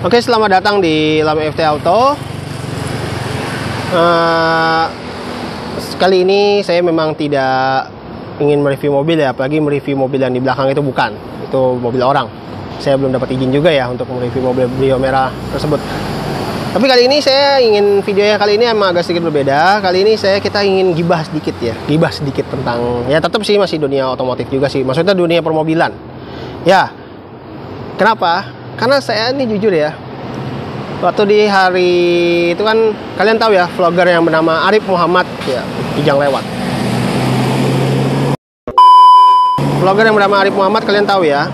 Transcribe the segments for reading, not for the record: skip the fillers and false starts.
Oke, selamat datang di Lame FT Auto. Kali ini saya memang tidak ingin mereview mobil ya, apalagi mereview mobil yang di belakang itu bukan. Itu mobil orang. Saya belum dapat izin juga ya untuk mereview mobil Brio merah tersebut. Tapi kali ini saya ingin videonya kali ini emang agak sedikit berbeda. Kali ini kita ingin gibah sedikit ya. Gibah sedikit tentang, ya tetap sih masih dunia otomotif juga sih. Maksudnya dunia permobilan. Ya, kenapa? Karena saya ini jujur ya, waktu di hari itu kan kalian tahu ya vlogger yang bernama Arif Muhammad ya, Kijang lewat. Vlogger yang bernama Arif Muhammad kalian tahu ya,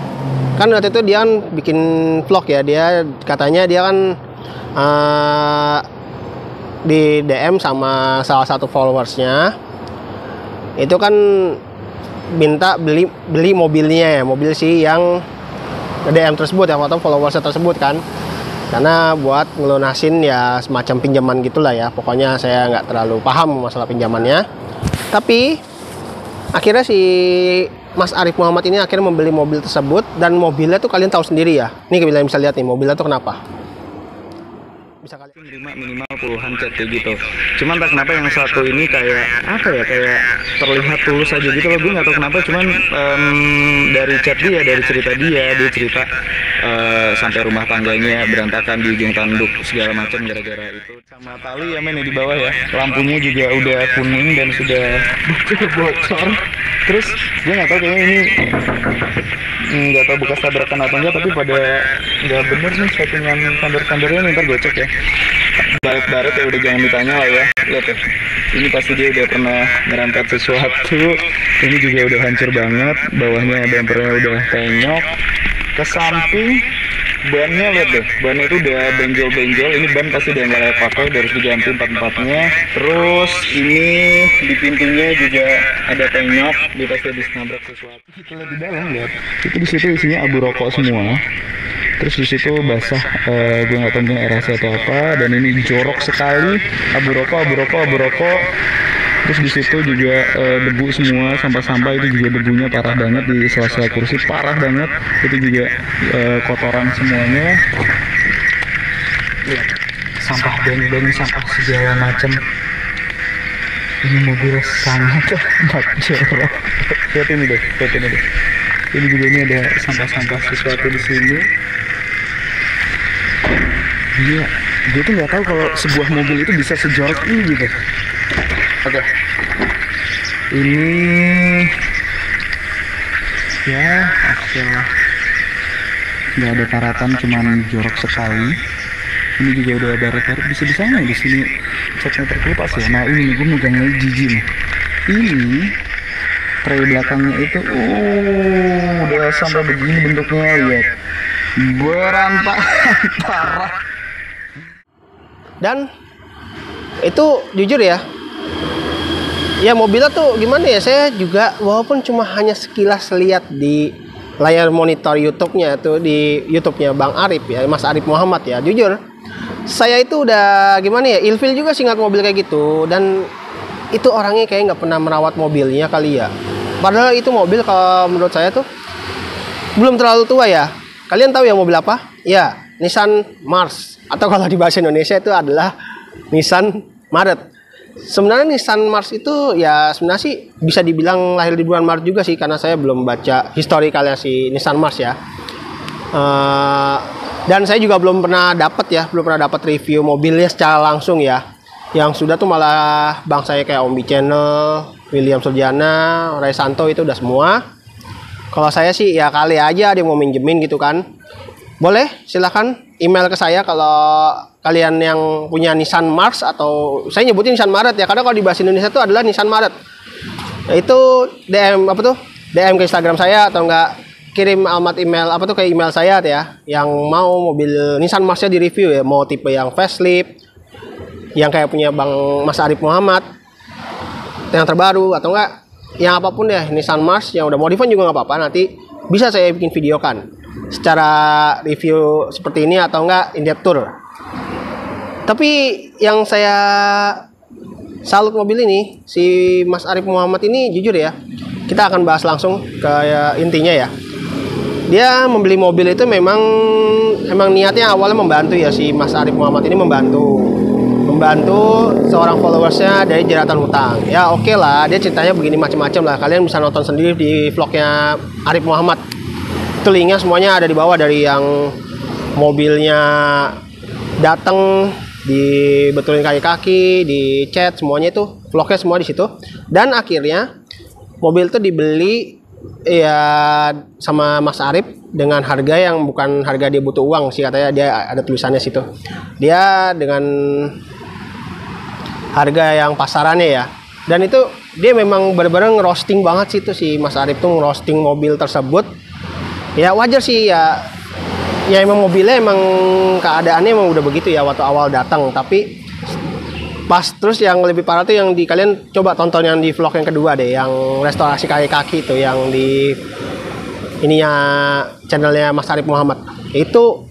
kan waktu itu dia kan bikin vlog ya, dia katanya dia kan di DM sama salah satu followersnya, itu kan minta beli mobilnya ya, mobil sih yang DM tersebut ya, atau followersnya tersebut kan, karena buat ngelunasin ya semacam pinjaman gitulah ya. Pokoknya saya nggak terlalu paham masalah pinjamannya, tapi akhirnya si Mas Arif Muhammad ini akhirnya membeli mobil tersebut, dan mobilnya tuh kalian tahu sendiri ya. Nih kalian bisa lihat nih mobilnya tuh kenapa. Bisa kalian menerima minimal puluhan chat kayak gitu. Cuman tak kenapa yang satu ini kayak apa ya, kayak terlihat tulus aja gitu loh. Gue nggak tahu kenapa, cuman dari chat dia, dari cerita dia cerita sampai rumah tangganya berantakan di ujung tanduk segala macam gara-gara itu. Sama tali ya men di bawah ya, lampunya juga udah kuning dan sudah bocor. Terus gue nggak tahu kayaknya ini nggak tahu bekas tabrakan atau enggak, tapi pada nggak bener nih settingan standar-standarnya nih, ntar gue cek ya. Baret-baret ya udah jangan ditanya lah ya. Lihat ya, ini pasti dia udah pernah ngerangkat sesuatu. Ini juga udah hancur banget, bawahnya bumpernya udah penyok. Ke samping bannya lihat deh, bannya itu udah benjol-benjol. Ini ban pasti udah nggak layak pakai, udah harus diganti empat-empatnya. Terus ini di pintunya juga ada penyok, dia pasti habis nabrak sesuatu. Kita lihat di dalam, lihat itu di situ isinya abu rokok semua. Terus di situ basah, gue nggak tahu mungkin aerasi atau apa. Dan ini jorok sekali, abu rokok. Terus di situ juga debu semua, sampah-sampah itu juga debunya parah banget di sela-sela kursi, parah banget. Itu juga kotoran semuanya. Lihat, sampah beng-beng, sampah segala macam. Ini mobil sangat amat jorok. Lihat ini deh. Ini juga ini ada sampah-sampah sesuatu di sini. Iya, gue tuh nggak tahu kalau sebuah mobil itu bisa sejorok ini gitu. Oke. Ini ya akhirnya nggak ada paratan, cuman jorok sekali. Ini juga udah baret-baret, bisa-bisanya di sini catnya terkelupas ya. Nah ini gue megangnya jijik nih. Ini tray belakangnya itu udah sampai begini bentuknya, lihat, berantakan parah. Dan itu jujur ya, mobilnya tuh gimana ya, saya juga walaupun cuma hanya sekilas lihat di layar monitor YouTube-nya tuh, di YouTube-nya Bang Arif ya, Mas Arif Muhammad ya, jujur saya itu udah gimana ya, ilfil juga sih ngeliat mobil kayak gitu. Dan itu orangnya kayak nggak pernah merawat mobilnya kali ya, padahal itu mobil kalau menurut saya tuh belum terlalu tua ya. Kalian tahu ya mobil apa? Ya, Nissan Mars, atau kalau di bahasa Indonesia itu adalah Nissan Maret. Sebenarnya Nissan Mars itu ya sebenarnya sih bisa dibilang lahir di bulan Maret juga sih, karena saya belum baca historikalnya si Nissan Mars ya. Dan saya juga belum pernah dapat review mobilnya secara langsung ya. Yang sudah tuh malah bang saya kayak Ombi Channel, William Surjana, Ray Santo, itu udah semua. Kalau saya sih ya kali aja ada yang mau minjemin gitu kan. Boleh, silahkan email ke saya kalau kalian yang punya Nissan Mars, atau saya nyebutin Nissan Maret ya, karena kalau di bahasa Indonesia itu adalah Nissan Maret. Nah, itu DM ke Instagram saya, atau enggak kirim alamat email ke email saya ya, yang mau mobil Nissan Mars-nya di review ya, mau tipe yang facelift, yang kayak punya Bang Mas Arif Muhammad, yang terbaru, atau enggak yang apapun ya, Nissan Mars yang udah modifan juga nggak apa-apa, nanti bisa saya bikin video kan secara review seperti ini atau enggak in-depth tour. Tapi yang saya salut mobil ini, si Mas Arif Muhammad ini jujur ya, kita akan bahas langsung ke intinya ya. Dia membeli mobil itu memang niatnya awalnya membantu ya, si Mas Arif Muhammad ini membantu seorang followersnya dari jeratan hutang. Ya oke lah, dia ceritanya begini macam-macam lah. Kalian bisa nonton sendiri di vlognya Arif Muhammad. Itu linknya semuanya ada di bawah, dari yang mobilnya datang, dibetulin kaki-kaki, dicat, semuanya itu vlognya semua di situ. Dan akhirnya mobil itu dibeli ya sama Mas Arif dengan harga yang bukan harga dia butuh uang sih, katanya dia ada tulisannya situ. Dia dengan harga yang pasarannya ya. Dan itu dia memang benar-benar ngerosting banget sih itu, si Mas Arif tuh ngerosting mobil tersebut. Ya wajar sih ya. Ya emang mobilnya emang keadaannya emang udah begitu ya waktu awal datang, tapi pas terus yang lebih parah tuh yang di kalian coba tonton yang di vlog yang kedua deh, yang restorasi kaki-kaki itu yang di ininya channelnya Mas Arif Muhammad. Itu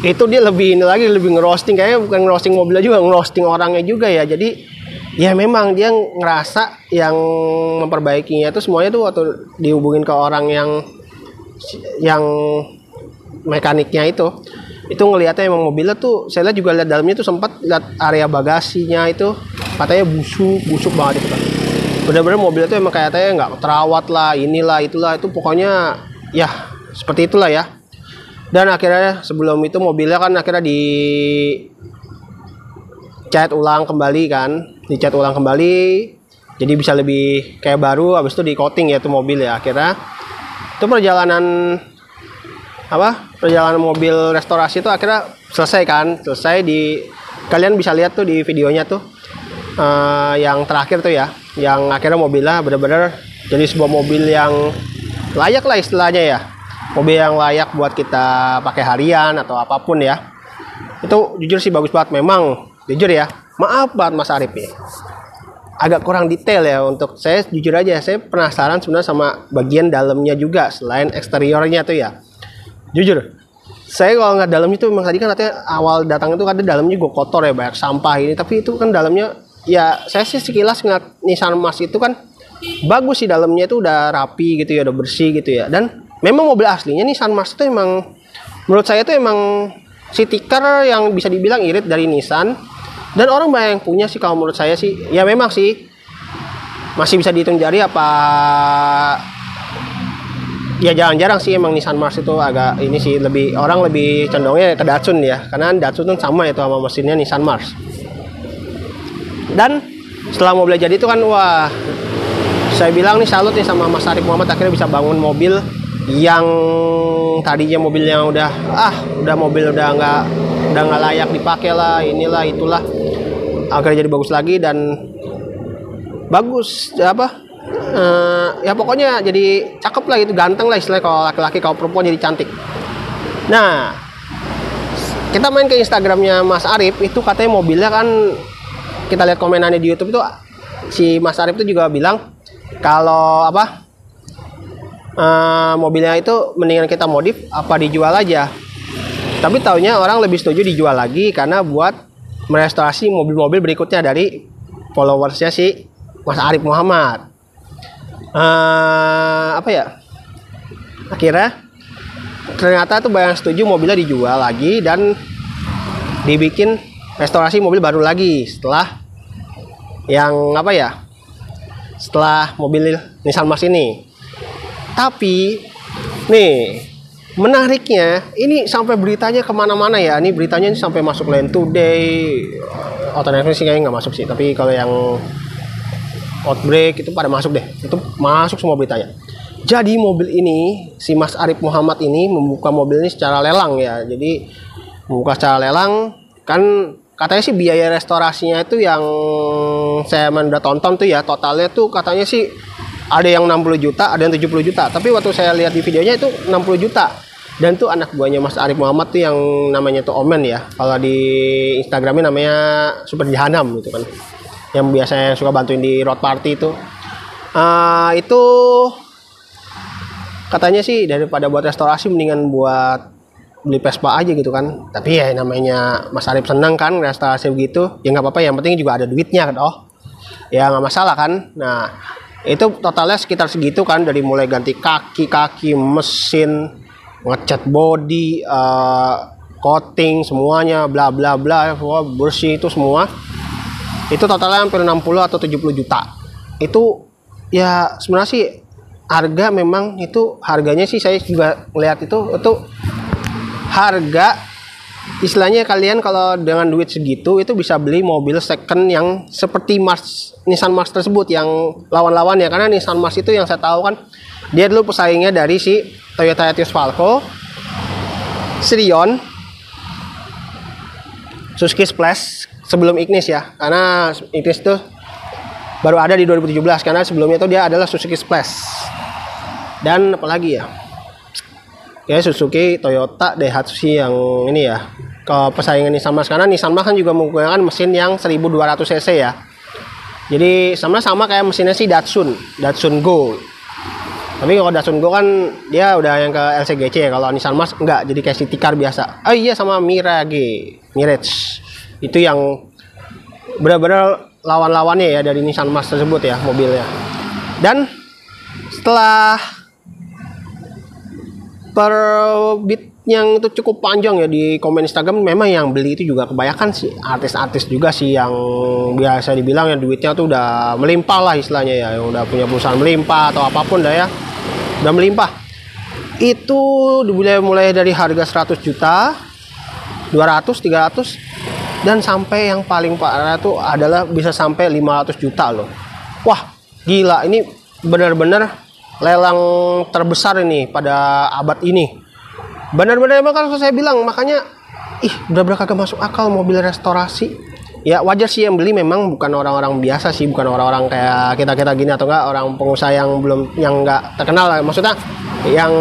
dia lebih ini lagi, lebih ngerosting, kayaknya bukan ngerosting mobilnya juga, ngerosting orangnya juga ya. Jadi ya memang dia ngerasa yang memperbaikinya itu semuanya tuh waktu dihubungin ke orang yang mekaniknya itu ngelihatnya emang mobilnya tuh, saya lihat juga, lihat dalamnya tuh, sempat lihat area bagasinya itu katanya busuk banget itu kan. Bener-bener mobilnya tuh emang kayaknya nggak terawat lah, inilah itulah, itu pokoknya ya seperti itulah ya. Dan akhirnya sebelum itu mobilnya kan akhirnya dicat ulang kembali jadi bisa lebih kayak baru. Habis itu di coating ya tuh mobil ya. Akhirnya itu perjalanan mobil restorasi itu akhirnya selesai kalian bisa lihat tuh di videonya tuh yang terakhir tuh ya, yang akhirnya mobilnya benar-benar jadi sebuah mobil yang layak lah istilahnya ya, mobil yang layak buat kita pakai harian atau apapun ya. Itu jujur sih bagus banget memang, jujur ya, maaf banget Mas Arif ya, agak kurang detail ya. Untuk saya jujur aja, saya penasaran sebenarnya sama bagian dalamnya juga selain eksteriornya tuh ya. Jujur, saya kalau nggak dalamnya itu memang tadi kan katanya awal datang itu kan dalamnya juga kotor ya, banyak sampah ini. Tapi itu kan dalamnya ya, saya sih sekilas ngeliat Nissan Mars itu kan bagus sih, dalamnya itu udah rapi gitu ya, udah bersih gitu ya. Dan memang mobil aslinya Nissan Mars itu emang menurut saya itu emang city car yang bisa dibilang irit dari Nissan. Dan orang banyak yang punya sih kalau menurut saya sih. Ya memang sih masih bisa dihitung jari apa. Ya jarang-jarang sih emang Nissan Mars itu agak ini sih, orang lebih condongnya ke Datsun ya, karena Datsun kan sama itu sama mesinnya Nissan Mars. Dan setelah mobil jadi itu kan wah, saya bilang nih salut nih sama Mas Arif Muhammad, akhirnya bisa bangun mobil yang tadinya mobilnya udah mobil udah nggak layak dipakai lah, inilah itulah, akhirnya jadi bagus lagi. Dan bagus ya pokoknya jadi cakep lah gitu, ganteng lah istilahnya kalau laki-laki. Kalau perempuan jadi cantik. Nah, kita main ke Instagramnya Mas Arif itu, katanya mobilnya kan, kita lihat komenannya di YouTube itu, si Mas Arif itu juga bilang kalau mobilnya itu mendingan kita modif apa dijual aja. Tapi taunya orang lebih setuju dijual lagi karena buat merestorasi mobil-mobil berikutnya dari followersnya si Mas Arif Muhammad. Akhirnya ternyata tuh banyak setuju mobilnya dijual lagi dan dibikin restorasi mobil baru lagi setelah setelah mobil Nissan Mars ini. Tapi nih menariknya, ini sampai beritanya kemana-mana ya. Ini beritanya sampai masuk Land Today, Autonews sih kayaknya nggak masuk sih, tapi kalau yang Outbreak itu pada masuk deh, itu masuk semua beritanya. Jadi mobil ini, si Mas Arif Muhammad ini membuka mobil ini secara lelang ya. Jadi membuka secara lelang, kan katanya sih biaya restorasinya itu yang saya udah tonton tuh ya, totalnya tuh katanya sih ada yang 60 juta, ada yang 70 juta. Tapi waktu saya lihat di videonya itu 60 juta. Dan tuh anak buahnya Mas Arif Muhammad tuh yang namanya tuh Omen ya. Kalau di Instagramnya namanya Super Jahanam gitu kan, yang biasanya suka bantuin di road party itu. Itu katanya sih daripada buat restorasi mendingan buat beli Vespa aja gitu kan. Tapi ya namanya Mas Arif senang kan restorasi begitu, ya nggak apa-apa, yang penting juga ada duitnya kan. Ya nggak masalah kan. Nah itu totalnya sekitar segitu kan, dari mulai ganti kaki mesin, ngecat body, coating semuanya, bla bla bla, bersih itu semua. Itu totalnya hampir 60 atau 70 juta. Itu ya sebenarnya sih harga, memang itu harganya sih saya juga melihat itu harga istilahnya kalian kalau dengan duit segitu itu bisa beli mobil second yang seperti Nissan Mars tersebut yang lawan-lawannya. Karena Nissan Mars itu yang saya tahu kan dia dulu pesaingnya dari si Toyota Etios Falco, Sirion, Suzuki Splash sebelum Ignis ya. Karena Ignis itu baru ada di 2017, karena sebelumnya itu dia adalah Suzuki Splash. Dan apalagi ya, kayak Suzuki, Toyota, Daihatsu yang ini ya, ke persaingan Nissan Mars. Karena Nissan Mars kan juga menggunakan mesin yang 1200 cc ya. Jadi sama kayak mesinnya si Datsun Go. Tapi kalau Datsun Go kan dia udah yang ke LCGC ya. Kalau Nissan Mars enggak, jadi kayak city car biasa. Oh iya, sama Mirage. Itu yang benar-benar lawan-lawannya ya dari Nissan Mars tersebut ya mobilnya. Dan setelah perbit yang itu cukup panjang ya di komen Instagram, memang yang beli itu juga kebanyakan sih artis-artis juga sih, yang biasa dibilang ya duitnya tuh udah melimpah lah istilahnya ya, yang udah punya perusahaan melimpah atau apapun dah ya, udah melimpah. Itu mulai dari harga 100 juta, 200, 300, dan sampai yang paling parah tuh adalah bisa sampai 500 juta loh. Wah gila, ini benar-benar lelang terbesar ini pada abad ini. Benar-benar emang kalau saya bilang, makanya benar-benar kagak masuk akal mobil restorasi. Ya wajar sih yang beli memang bukan orang-orang biasa sih, bukan orang-orang kayak kita gini atau enggak orang pengusaha yang nggak terkenal lah. Maksudnya yang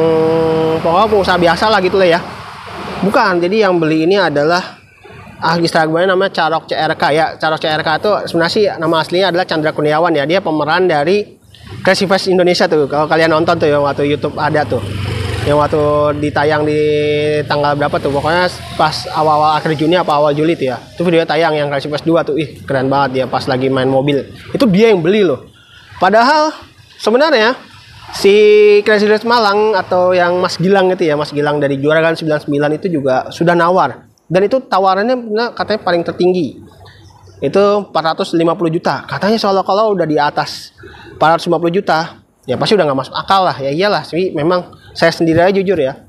pokoknya pengusaha biasa lah gitu lah ya. Bukan, jadi yang beli ini adalah Instagramnya namanya Carok CRK ya. Carok CRK itu sebenarnya sih nama aslinya adalah Chandra Kurniawan ya. Dia pemeran dari Crazy Fast Indonesia tuh, kalau kalian nonton tuh yang waktu YouTube ada tuh, yang waktu ditayang di tanggal berapa tuh, pokoknya pas awal-awal akhir Juni apa awal Juli tuh ya, itu video tayang yang Crazy Fast 2 tuh, keren banget dia pas lagi main mobil, itu dia yang beli loh. Padahal sebenarnya si Crazy Fast Malang atau yang Mas Gilang itu ya, Mas Gilang dari Juragan 99 itu juga sudah nawar, dan itu tawarannya katanya paling tertinggi itu 450 juta, katanya seolah-olah udah di atas 450 juta, ya pasti udah nggak masuk akal lah. Ya iyalah sih, memang saya sendiri aja jujur ya,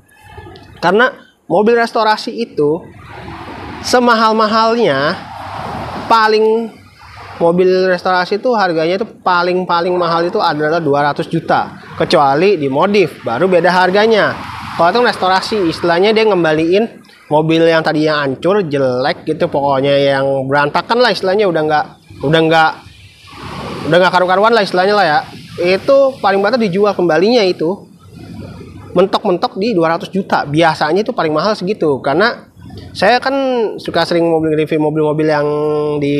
karena mobil restorasi itu semahal-mahalnya, mobil restorasi itu harganya itu paling mahal itu adalah 200 juta, kecuali dimodif baru beda harganya. Kalau itu restorasi istilahnya dia ngembaliin mobil yang tadinya hancur, jelek gitu, pokoknya yang berantakan lah istilahnya, udah nggak karu-karuan lah istilahnya lah ya. Itu paling banter dijual kembalinya itu mentok-mentok di 200 juta. Biasanya itu paling mahal segitu. Karena saya kan suka sering review mobil-mobil yang di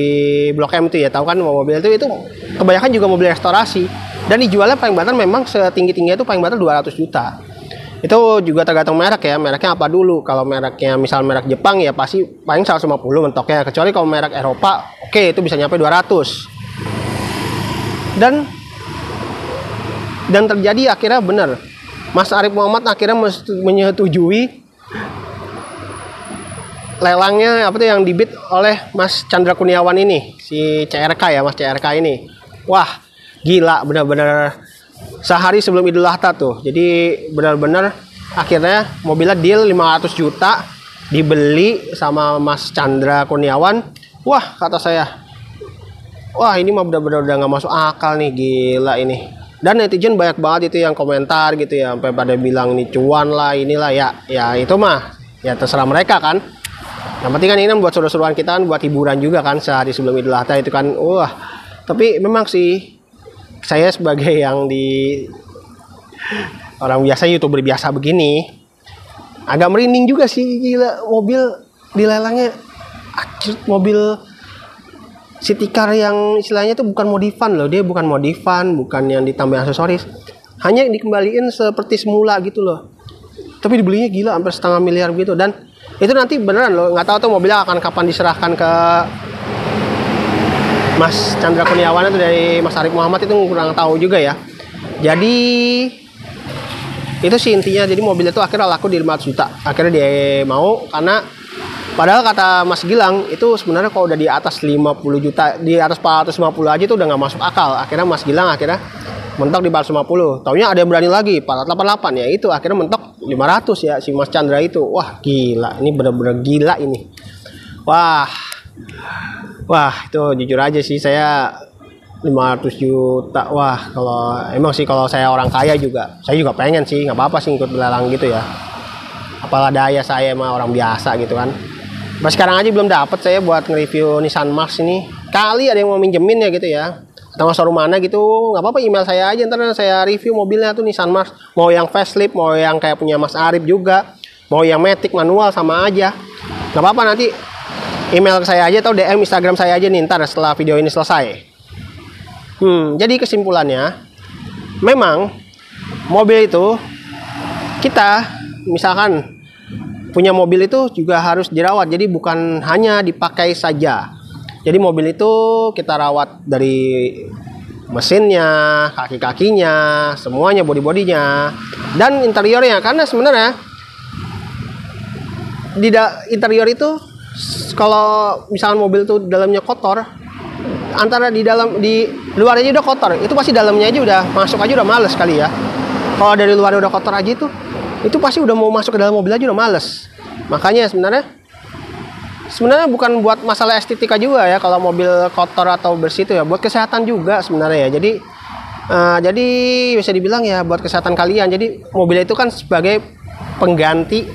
Blok M itu ya, tahu kan mobil itu kebanyakan juga mobil restorasi, dan dijualnya paling banter memang setinggi-tingginya itu paling banter 200 juta. Itu juga tergantung merek ya, mereknya apa dulu. Kalau mereknya misal merek Jepang ya pasti paling 150 mentoknya, kecuali kalau merek Eropa itu bisa nyampe 200. Dan terjadi akhirnya benar, Mas Arif Muhammad akhirnya menyetujui lelangnya yang dibid oleh Mas Chandra Kurniawan ini, si CRK ya, Mas CRK ini. Wah gila, benar-benar sehari sebelum Idul Adha tuh. Jadi benar-benar akhirnya mobilnya deal 500 juta dibeli sama Mas Chandra Kurniawan. Wah kata saya, wah ini mah benar-benar udah nggak masuk akal nih, gila ini. Dan netizen banyak banget itu yang komentar gitu ya, sampai pada bilang ini cuan lah, inilah ya itu mah ya terserah mereka kan. Yang penting kan ini buat seru-seruan kita kan, buat hiburan juga kan sehari sebelum Idul Adha itu kan. Wah tapi memang sih saya sebagai yang orang biasa, YouTuber biasa begini, agak merinding juga sih. Gila, mobil dilelangnya, mobil city car yang istilahnya itu bukan modifan loh, dia bukan modifan, bukan yang ditambah aksesoris, hanya dikembaliin seperti semula gitu loh. Tapi dibelinya gila hampir 1,5 miliar gitu, dan itu nanti beneran loh, nggak tahu tuh mobilnya akan kapan diserahkan ke Mas Chandra Kurniawan itu dari Mas Arif Muhammad, itu kurang tahu juga ya. Jadi itu sih intinya, jadi mobil itu akhirnya laku di 500 juta. Akhirnya dia mau, karena padahal kata Mas Gilang itu sebenarnya kalau udah di atas 50 juta, di atas 450 aja itu udah nggak masuk akal. Akhirnya Mas Gilang mentok di 450. Taunya ada yang berani lagi 488 ya, itu akhirnya mentok 500 ya si Mas Chandra itu. Wah gila, ini bener-bener gila ini. Wah itu jujur aja sih, saya 500 juta. Wah, emang sih kalau saya orang kaya juga, saya juga pengen sih, nggak apa-apa sih ikut belalang gitu ya. Apalah daya saya mah orang biasa gitu kan. Nah, sekarang aja belum dapat saya buat nge-review Nissan Mars ini. Kali ada yang mau minjemin ya gitu ya, atau showroom mana gitu, nggak apa-apa email saya aja, ntar saya review mobilnya tuh Nissan Mars. Mau yang facelift, mau yang kayak punya Mas Arif juga, mau yang matic manual sama aja. Nggak apa-apa, nanti email ke saya aja atau DM Instagram saya aja nih ntar setelah video ini selesai. Jadi kesimpulannya, memang mobil itu, kita misalkan punya mobil itu juga harus dirawat. Jadi bukan hanya dipakai saja. Jadi mobil itu kita rawat dari mesinnya, kaki-kakinya, semuanya, bodi-bodinya, dan interiornya. Karena sebenarnya di interior itu, kalau misalkan mobil itu dalamnya kotor, antara di luar aja udah kotor, itu pasti dalamnya aja udah masuk aja udah males kali ya. Kalau dari luar udah kotor aja itu pasti udah mau masuk ke dalam mobil aja udah males. Makanya sebenarnya bukan buat masalah estetika juga ya, kalau mobil kotor atau bersih itu ya buat kesehatan juga sebenarnya ya. Jadi bisa dibilang ya buat kesehatan kalian. Jadi mobil itu kan sebagai pengganti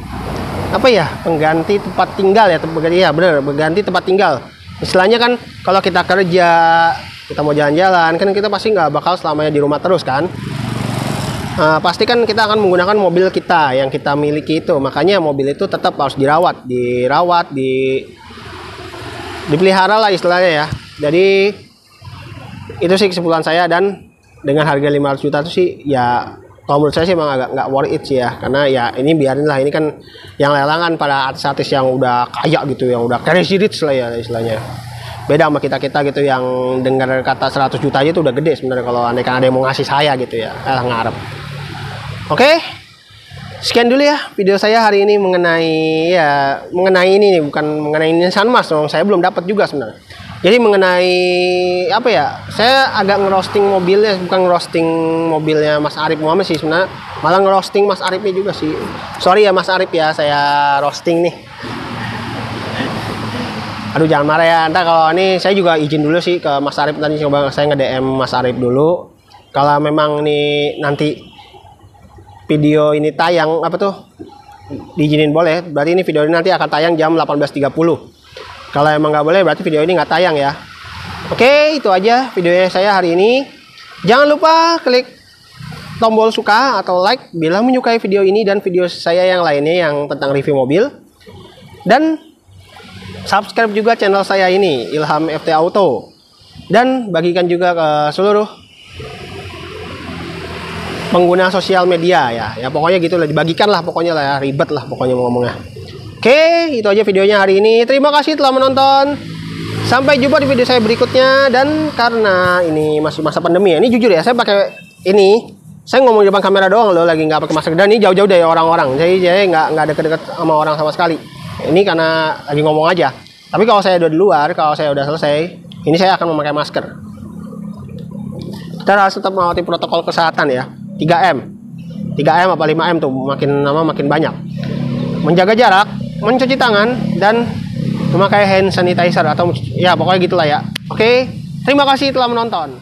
pengganti tempat tinggal ya, bener, pengganti tempat tinggal. Istilahnya kan kalau kita kerja, kita mau jalan-jalan, kan kita pasti nggak bakal selamanya di rumah terus kan. Pasti kan kita akan menggunakan mobil kita yang kita miliki itu. Makanya mobil itu tetap harus dipelihara lah istilahnya ya. Jadi itu sih kesimpulan saya, dan dengan harga 500 juta itu sih ya, kalau menurut saya sih emang agak nggak worth it sih ya. Karena ya ini biarin lah, ini kan yang lelangan pada artis-artis yang udah kaya gitu, yang udah crazy rich lah ya istilahnya. Beda sama kita gitu yang dengar kata 100 juta aja itu udah gede sebenarnya, kalau andai kan ada yang mau ngasih saya gitu ya. Ngarep. Oke, sekian dulu ya video saya hari ini mengenai ini nih, bukan mengenai Nissan Mars dong, saya belum dapat juga sebenarnya. Jadi mengenai saya agak ngerosting mobilnya, bukan ngerosting mobilnya Mas Arif Muhammad sih sebenarnya, malah ngerosting Mas Arifnya juga sih. Sorry ya Mas Arif ya, saya roasting nih. Aduh jangan marah ya, ntar kalau ini saya juga izin dulu sih ke Mas Arif, tadi coba saya nge-DM Mas Arif dulu. Kalau memang nih nanti video ini tayang diizinin boleh, berarti ini video ini nanti akan tayang jam 18.30. Kalau emang nggak boleh berarti video ini nggak tayang ya. Oke, itu aja videonya saya hari ini. Jangan lupa klik tombol suka atau like bila menyukai video ini dan video saya yang lainnya yang tentang review mobil. Dan subscribe juga channel saya ini, Ilham FT Auto. Dan bagikan juga ke seluruh pengguna sosial media ya pokoknya gitu lah, dibagikan lah pokoknya lah ya, ribet lah pokoknya ngomongnya. Oke, itu aja videonya hari ini. Terima kasih telah menonton. Sampai jumpa di video saya berikutnya. Dan karena ini masih masa pandemi ya, ini jujur ya, saya pakai ini, saya ngomong di depan kamera doang loh, lagi nggak pakai masker, dan ini jauh-jauh dari orang-orang. Saya nggak deket-deket sama orang sama sekali. Ini karena lagi ngomong aja. Tapi kalau saya udah di luar, kalau saya udah selesai, ini saya akan memakai masker. Kita harus tetap melewati protokol kesehatan ya. 3M apa 5M tuh, makin lama makin banyak. Menjaga jarak, mencuci tangan, dan memakai hand sanitizer atau ya pokoknya gitulah ya. Oke, terima kasih telah menonton.